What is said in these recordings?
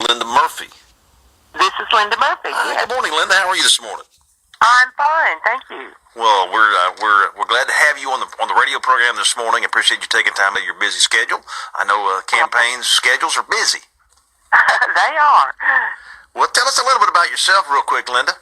Linda Murphy. This is Linda Murphy. Hi, good morning, Linda. How are you this morning? I'm fine, thank you. Well, we're glad to have you on the radio program this morning. Appreciate you taking time out of your busy schedule. I know campaign schedules are busy. They are. Well, tell us a little bit about yourself real quick, Linda.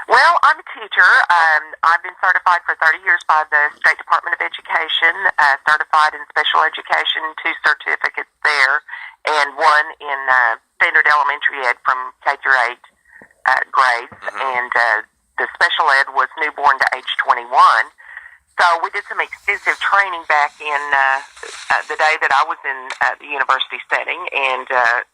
Well, I'm a teacher. I've been certified for 30 years by the State Department of Education, certified in special education, 2 certificates there, and 1 in standard elementary ed from K through 8 grades, and the special ed was newborn to age 21. So we did some extensive training back in the day that I was in the university setting, and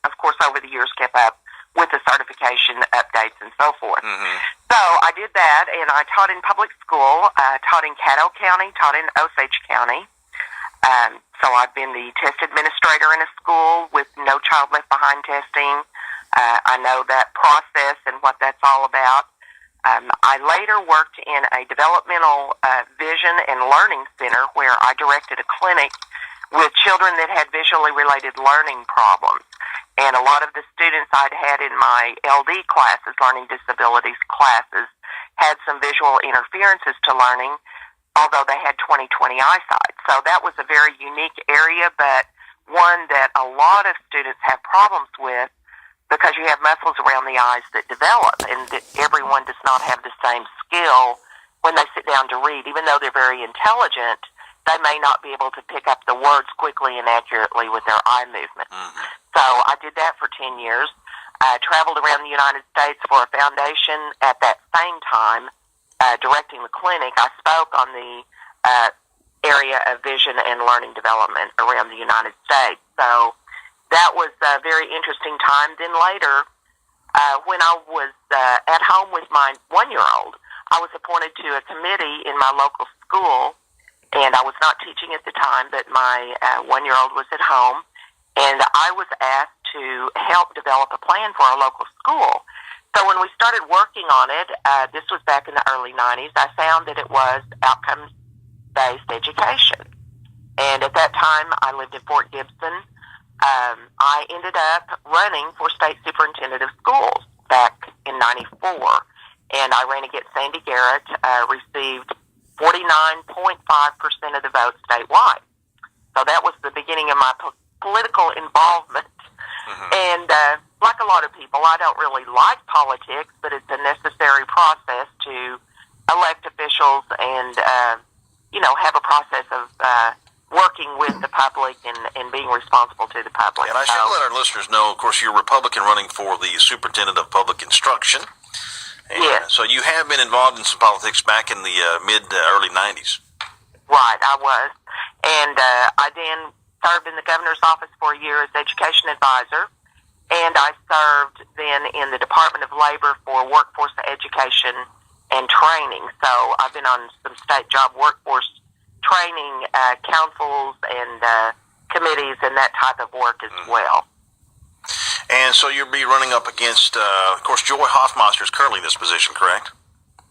of course over the years kept up with the certification updates and so forth. So I did that, and I taught in public school, taught in Caddo County, taught in Osage County. So I've been the test administrator in a school with No Child Left Behind testing. I know that process and what that's all about. I later worked in a developmental vision and learning center where I directed a clinic with children that had visually related learning problems. And a lot of the students I'd had in my LD classes, learning disabilities classes, had some visual interferences to learning, although they had 20/20 eyesight. So that was a very unique area, but one that a lot of students have problems with, because you have muscles around the eyes that develop, and everyone does not have the same skill when they sit down to read. Even though they're very intelligent, they may not be able to pick up the words quickly and accurately with their eye movement. So I did that for 10 years. I traveled around the United States for a foundation at that same time, directing the clinic. I spoke on the area of vision and learning development around the United States. So that was a very interesting time. Then later, when I was at home with my 1-year-old, I was appointed to a committee in my local school, and I was not teaching at the time, but my 1-year-old was at home, and I was asked to help develop a plan for our local school. So when we started working on it, this was back in the early 90s, I found that it was outcomes-based education. And at that time, I lived in Fort Gibson. I ended up running for State Superintendent of Schools back in 94, and I ran against Sandy Garrett, received 49.5% of the vote statewide. So that was the beginning of my political involvement. And like a lot of people, I don't really like politics, but it's a necessary process to elect officials and, have a process of working with the public and being responsible to the public. And I should let our listeners know, of course, you're a Republican running for the Superintendent of Public Instruction. And yes. So you have been involved in some politics back in the early 90s. Right, I was. And I then served in the governor's office for a year as education advisor. And I served then in the Department of Labor for workforce education and training. So I've been on some state job workforce training councils and committees and that type of work as well. And so you'll be running up against, of course, Joy Hoffmeister is currently in this position, correct?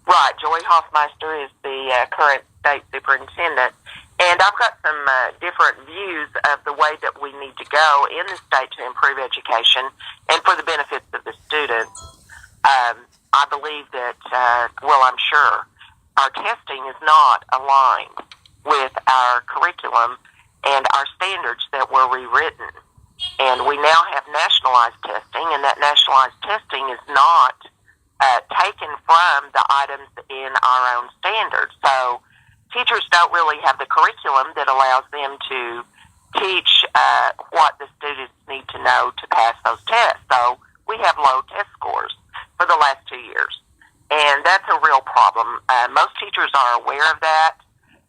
Right. Joy Hoffmeister is the current state superintendent. And I've got some different views of the way that we need to go in the state to improve education and for the benefits of the students. I believe that, I'm sure, our testing is not aligned with our curriculum and our standards that were rewritten. And we now have nationalized testing, and that nationalized testing is not taken from the items in our own standards. So teachers don't really have the curriculum that allows them to teach what the students need to know to pass those tests. So we have low test scores for the last 2 years, and that's a real problem. Most teachers are aware of that.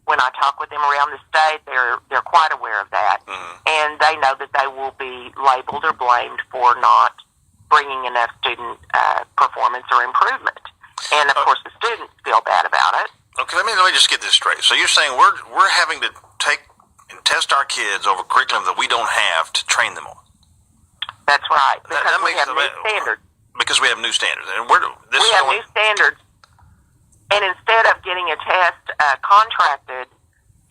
When I talk with them around the state, they're quite aware of that, and they know that they will be labeled or blamed for not bringing enough student performance or improvement. And of course, the students feel bad about it. Okay, let me just get this straight. So you're saying we're having to take and test our kids over curriculum that we don't have to train them on? That's right, because we have new standards. Because we have new standards, and we have new standards. And instead of getting a test contracted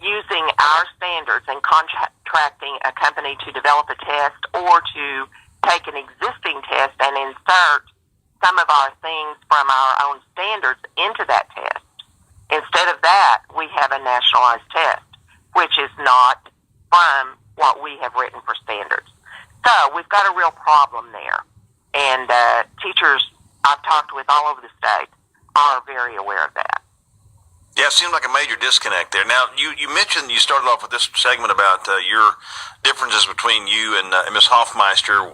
using our standards and contracting a company to develop a test or to take an existing test and insert some of our things from our own standards into that test. Instead of that, we have a nationalized test, which is not from what we have written for standards. So we've got a real problem there. And teachers I've talked with all over the state are very aware of that. Yeah, it seems like a major disconnect there. Now, you mentioned, you started off with this segment about your differences between you and Ms. Hoffmeister.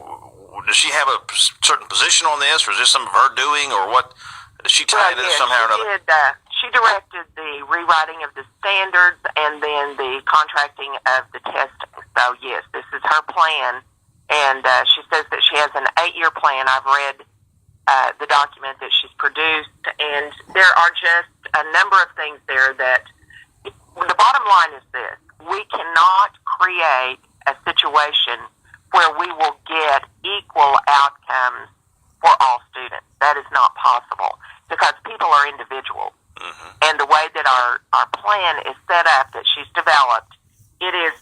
Does she have a certain position on this, or is this some of her doing, or what? Does she tie into this somehow or another? She directed the rewriting of the standards and then the contracting of the testing. So, yes, this is her plan. And she says that she has an 8-year plan. I've read the document that she's produced, and there are just a number of things there that the bottom line is this: we cannot create a situation where we will get equal outcomes for all students. That is not possible because people are individuals. Mm-hmm. And the way that our plan is set up, that she's developed, it is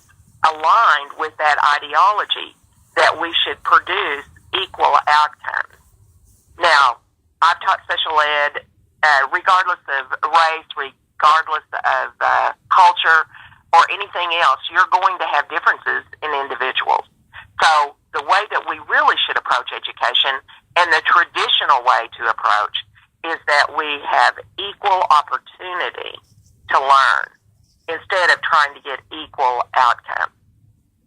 aligned with that ideology that we should produce equal outcomes. Now, I've taught special ed regardless of race, regardless of culture, or anything else. You're going to have differences in individuals. So the way that we really should approach education, and the traditional way to approach, is that we have equal opportunity to learn instead of trying to get equal outcomes.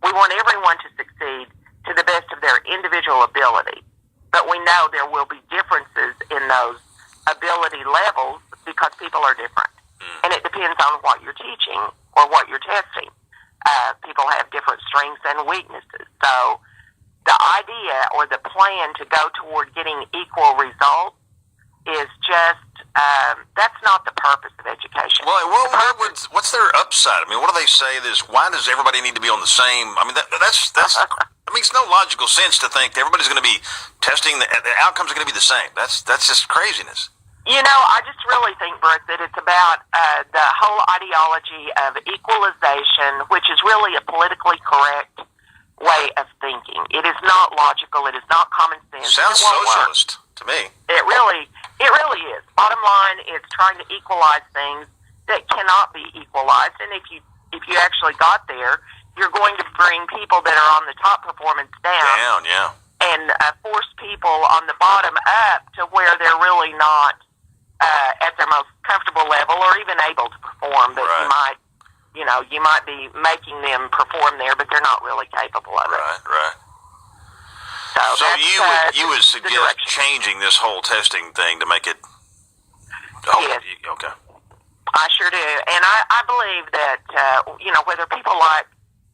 We want everyone to succeed to the best of their individual ability, but we know there will be differences in those ability levels because people are different. And it depends on what you're teaching or what you're testing. People have different strengths and weaknesses. So the idea or the plan to go toward getting equal results is just, that's not the purpose of education. Well, what's their upside? I mean, what do they say? Why does everybody need to be on the same? I mean, that's it makes no logical sense to think that everybody's going to be testing, the outcomes are going to be the same. That's just craziness. You know, I just really think, Brooks, that it's about the whole ideology of equalization, which is really a politically correct way of thinking. It is not logical. It is not common sense. Sounds socialist to me. It really is. Bottom line, it's trying to equalize things that cannot be equalized. And if you actually got there, you're going to bring people that are on the top performance down, and force people on the bottom up to where they're really not at their most comfortable level or even able to perform. But you might be making them perform there, but they're not really capable of it. Right. So you would suggest changing this whole testing thing to make it? Yes. Okay. I sure do, and I believe that whether people like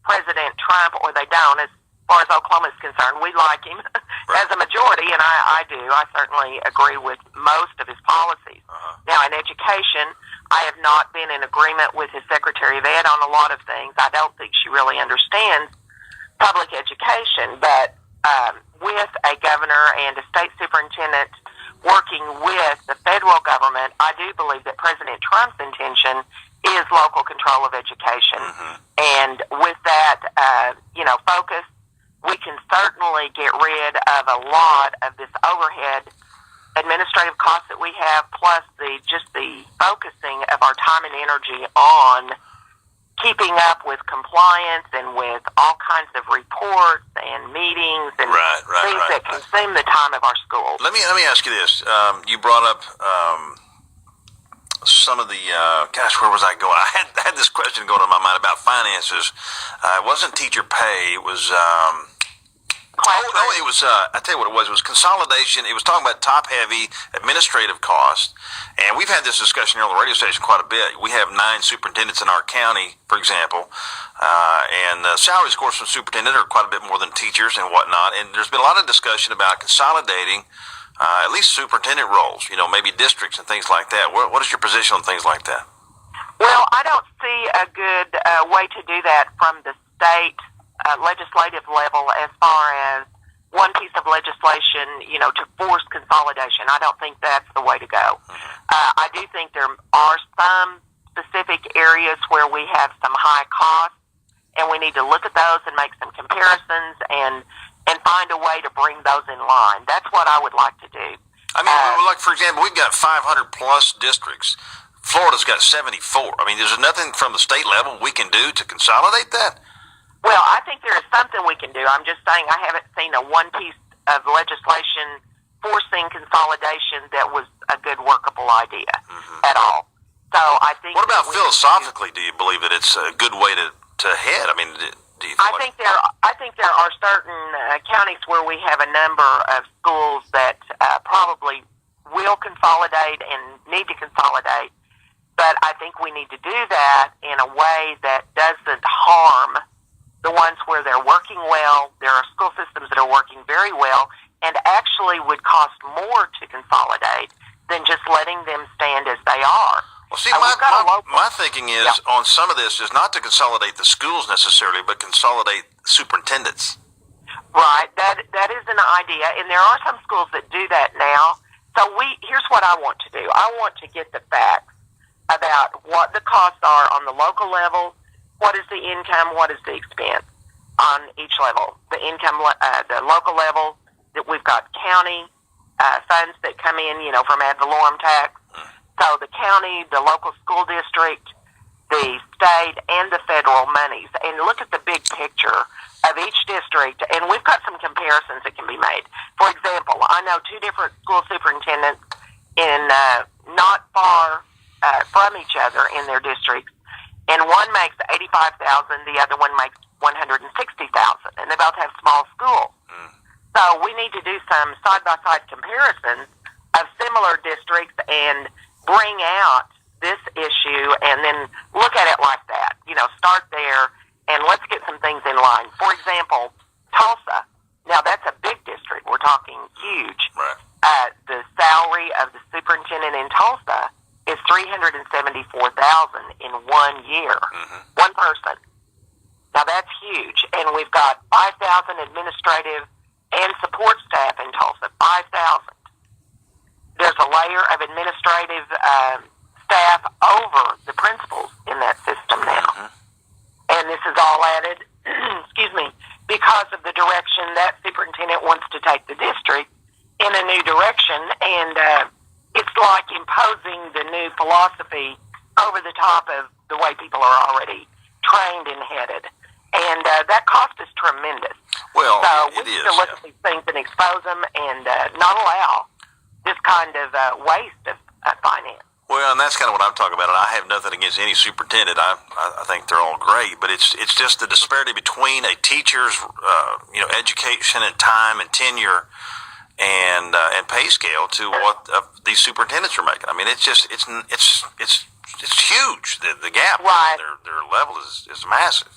President Trump or they don't, as far as Oklahoma is concerned, we like him as a majority, and I do. I certainly agree with most of his policies. Uh-huh. Now, in education, I have not been in agreement with his Secretary of Ed on a lot of things. I don't think she really understands public education, but with a governor and a state superintendent working with the federal government, I do believe that President Trump's intention is local control of education. Mm-hmm. And with that, focus, we can certainly get rid of a lot of this overhead administrative costs that we have, plus the focusing of our time and energy on keeping up with compliance and with all kinds of reports and meetings and things that consume the time of our schools. Let me ask you this. You brought up some of the, where was I going? I had this question going in my mind about finances. It wasn't teacher pay. It was, it was, I tell you what it was. It was consolidation. It was talking about top-heavy administrative costs. And we've had this discussion here on the radio station quite a bit. We have 9 superintendents in our county, for example. And salaries, of course, from superintendent are quite a bit more than teachers and whatnot. And there's been a lot of discussion about consolidating at least superintendent roles, maybe districts and things like that. What is your position on things like that? Well, I don't see a good way to do that from the state legislative level as far as one piece of legislation, to force consolidation. I don't think that's the way to go. I do think there are some specific areas where we have some high costs, and we need to look at those and make some comparisons and and find a way to bring those in line. That's what I would like to do. I mean, like, for example, we've got 500-plus districts. Florida's got 74. I mean, there's nothing from the state level we can do to consolidate that? Well, I think there is something we can do. I'm just saying I haven't seen a one piece of legislation forcing consolidation that was a good workable idea at all. So I think. What about philosophically? Do you believe that it's a good way to head? I mean, do you? I think there are certain counties where we have a number of schools that probably will consolidate and need to consolidate, but I think we need to do that in a way that doesn't harm the ones where they're working well. There are school systems that are working very well and actually would cost more to consolidate than just letting them stand as they are. Well, see, my thinking is on some of this is not to consolidate the schools necessarily, but consolidate superintendents. Right. That is an idea, and there are some schools that do that now. So here's what I want to do. I want to get the facts about what the costs are on the local level, what is the income, what is the expense on each level. The income, the local level, that we've got county funds that come in, from ad valorem tax. So the county, the local school district, the state, and the federal monies. And look at the big picture of each district. And we've got some comparisons that can be made. For example, I know two different school superintendents in not far from each other in their districts. And one makes $85,000, the other one makes $160,000. And they both have small schools. So we need to do some side-by-side comparisons of similar districts and bring out this issue and then look at it like that. Start there and let's get some things in line. For example, Tulsa. Now that's a big district. We're talking huge. Right. The salary of the superintendent in Tulsa is $374,000 in 1 year. One person. Now that's huge. And we've got 5,000 administrative and support staff in Tulsa. 5,000. There's a layer of administrative staff over the principals in that system now. And this is all added, because of the direction that superintendent wants to take the district in a new direction. And it's like imposing the new philosophy over the top of the way people are already trained and headed. And that cost is tremendous. Well, so we need to look at these things and expose them and not allow this kind of waste of finance. Well, and that's kind of what I'm talking about. And I have nothing against any superintendent. I think they're all great, but it's just the disparity between a teacher's education and time and tenure and pay scale to what these superintendents are making. I mean, it's huge. The gap, right. Their level is massive.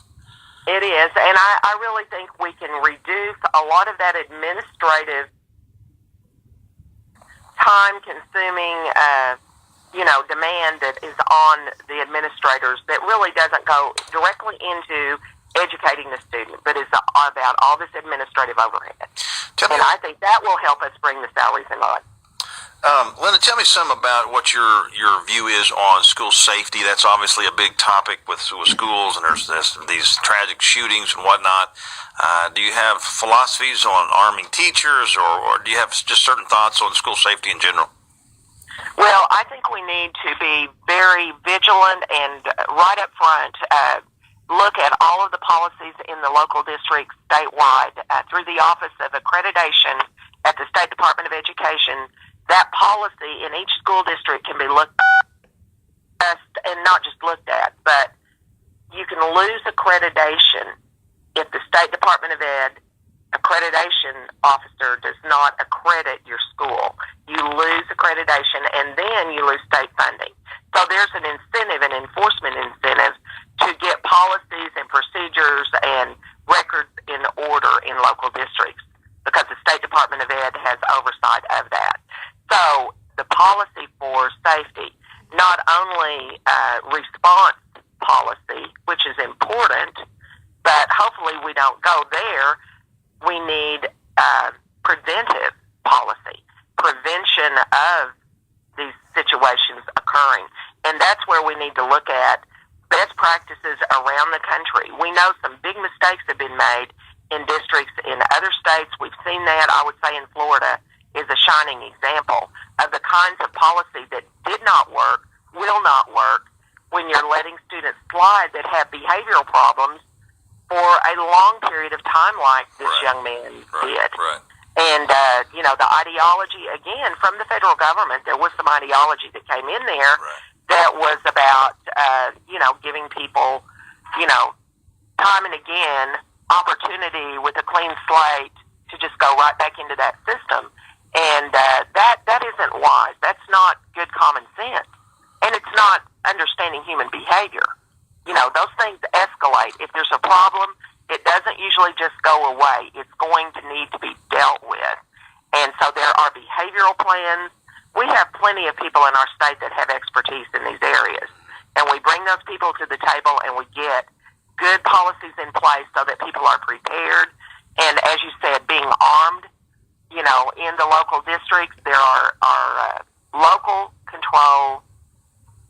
It is, and I really think we can reduce a lot of that administrative time-consuming, demand that is on the administrators that really doesn't go directly into educating the student, but is about all this administrative overhead. I think that will help us bring the salaries in line. Linda, tell me some about what your view is on school safety. That's obviously a big topic with schools, and there's these tragic shootings and whatnot. Do you have philosophies on arming teachers, or do you have just certain thoughts on school safety in general? Well, I think we need to be very vigilant and right up front look at all of the policies in the local districts statewide through the Office of Accreditation at the State Department of Education. That policy in each school district can be looked at, and not just looked at, but you can lose accreditation if the State Department of Ed accreditation officer does not accredit your school. You lose accreditation, and then you lose state funding. So there's an incentive, an enforcement incentive, to get policies and procedures and records in order in local districts, because the State Department of Ed has oversight of that. So the policy for safety, not only response policy, which is important, but hopefully we don't go there. We need preventive policy, prevention of these situations occurring. And that's where we need to look at best practices around the country. We know some big mistakes have been made in districts in other states. We've seen that. I would say in Florida is a shining example of the kinds of policy that did not work, will not work, when you're letting students slide that have behavioral problems for a long period of time like this young man did. Right. And, the ideology, again, from the federal government, there was some ideology that came in there that was about, giving people, time and again, opportunity with a clean slate to just go right back into that system. And that isn't wise. That's not good common sense. And it's not understanding human behavior. Those things escalate. If there's a problem, it doesn't usually just go away. It's going to need to be dealt with. And so there are behavioral plans. We have plenty of people in our state that have expertise in these areas. And we bring those people to the table and we get good policies in place so that people are prepared. And as you said, being armed, in the local districts, there are local control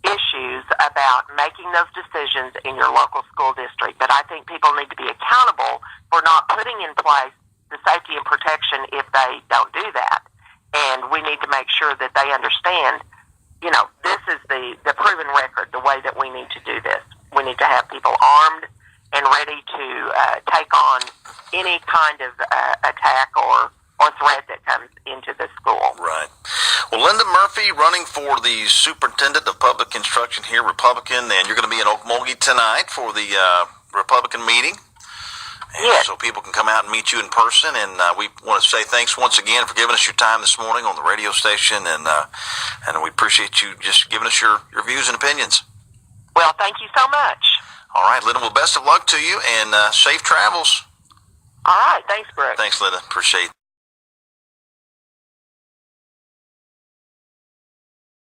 issues about making those decisions in your local school district. But I think people need to be accountable for not putting in place the safety and protection if they don't do that. And we need to make sure that they understand, this is the proven record, the way that we need to do this. We need to have people armed and ready to take on any kind of attack or threat that comes into the school. Right. Well, Linda Murphy running for the Superintendent of Public Instruction here, Republican, and you're going to be in Okmulgee tonight for the Republican meeting. And yes. So people can come out and meet you in person, and we want to say thanks once again for giving us your time this morning on the radio station, and we appreciate you just giving us your views and opinions. Well, thank you so much. All right, Linda, well, best of luck to you, and safe travels. All right, thanks, Brooks. Thanks, Linda. Appreciate it.